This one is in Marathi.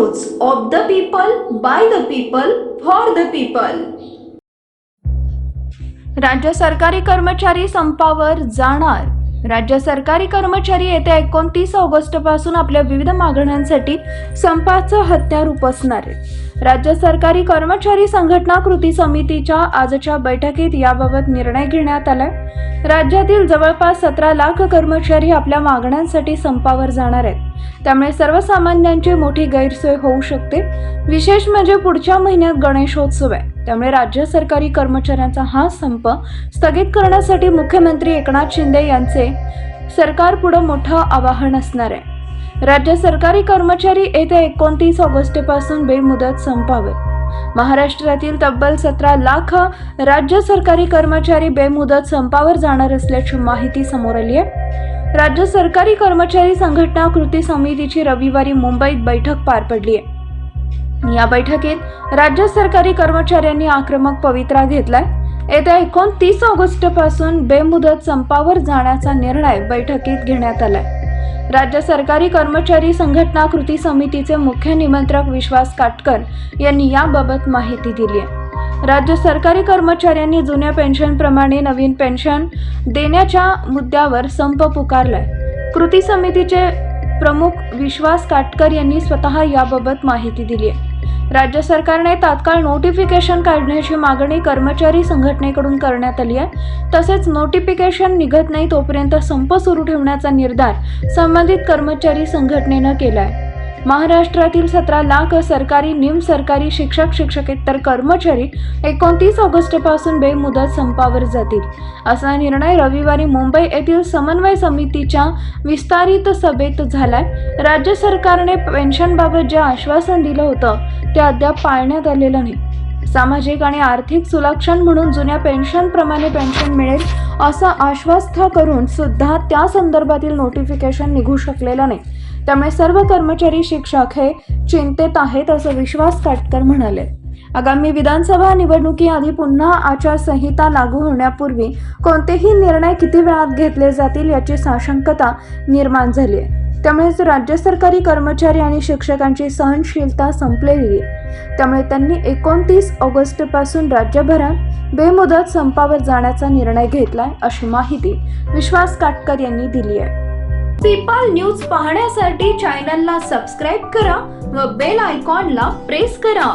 News of the people, by the people, for the people. राज्य सरकारी कर्मचारी संपावर जाणार। राज्य सरकारी कर्मचारी येत्या 29 ऑगस्ट पासून आपल्या विविध मागण्यांसाठी संपाचं हत्यार उपसणार आहेत। राज्य सरकारी कर्मचारी संघटना कृती समितीच्या आजच्या बैठकीत याबाबत निर्णय घेण्यात आलाय। राज्यातील जवळपास 17 लाख कर्मचारी आपल्या मागण्यांसाठी संपावर जाणार आहेत। त्यामुळे सर्वसामान्यांची मोठी गैरसोय होऊ शकते। विशेष म्हणजे पुढच्या महिन्यात गणेशोत्सव आहे, त्यामुळे राज्य सरकारी कर्मचाऱ्यांचा हा संप स्थगित करण्यासाठी मुख्यमंत्री एकनाथ शिंदे यांचे सरकारपुढे मोठं आवाहन असणार आहे। राज्य सरकारी कर्मचारी येत्या 29 ऑगस्ट पासून बेमुदत संपावर। महाराष्ट्रातील तब्बल 17 लाख राज्य सरकारी कर्मचारी बेमुदत संपावर जाणार असल्याची माहिती समोर आली आहे। राज्य सरकारी कर्मचारी संघटना कृती समितीची रविवारी मुंबईत बैठक पार पडली आहे। या बैठकीत राज्य सरकारी कर्मचाऱ्यांनी आक्रमक पवित्रा घेतलाय। येत्या 29 ऑगस्ट पासून बेमुदत संपावर जाण्याचा निर्णय बैठकीत घेण्यात आलाय। राज्य सरकारी कर्मचारी संघटना कृती समितीचे मुख्य निमंत्रक विश्वास काटकर यांनी याबाबत माहिती दिली आहे। राज्य सरकारी कर्मचाऱ्यांनी जुन्या पेन्शनप्रमाणे नवीन पेन्शन देण्याच्या मुद्द्यावर संप पुकारलाय। कृती समितीचे प्रमुख विश्वास काटकर यांनी स्वतः याबाबत माहिती दिली आहे। राज्य सरकारने तात्काळ नोटिफिकेशन काढण्याची मागणी कर्मचारी संघटनेकडून करण्यात आली आहे। तसेच नोटिफिकेशन निघत नाही तोपर्यंत संप सुरू ठेवण्याचा निर्धार संबंधित कर्मचारी संघटनेनं केला आहे। महाराष्ट्रातील 17 लाख सरकारी, निम सरकारी, शिक्षक, शिक्षकेतर कर्मचारी 29 ऑगस्ट पासून बेमुदत संपावर जातील, असा निर्णय रविवारी मुंबई येथील समन्वय समितीच्या विस्तारित सभेत झालाय। राज्य सरकारने पेन्शनबाबत जे आश्वासन दिलं होतं ते अद्याप पाळण्यात आलेलं नाही। सामाजिक आणि आर्थिक सुलक्षण म्हणून जुन्या पेन्शनप्रमाणे पेन्शन मिळेल असं आश्वस्त करून सुद्धा त्या संदर्भातील नोटिफिकेशन निघू शकलेलं नाही। त्यामुळे सर्व कर्मचारी, शिक्षक हे चिंतेत आहेत, असं विश्वास काटकर म्हणाले। आगामी विधानसभा निवडणुकीआधी पुन्हा आचारसंहिता लागू होण्यापूर्वी कोणतेही निर्णय किती वेळात घेतले जातील याची साशंकता निर्माण झाली आहे। त्यामुळेच राज्य सरकारी कर्मचारी आणि शिक्षकांची सहनशीलता संपलेली आहे। त्यामुळे त्यांनी 29 ऑगस्ट पासून राज्यभरात बेमुदत संपावर जाण्याचा निर्णय घेतलाय, अशी माहिती विश्वास काटकर यांनी दिली आहे। पीपल न्यूज पाहण्यासाठी चॅनलला सबस्क्राईब करा व बेल आयकॉनला प्रेस करा।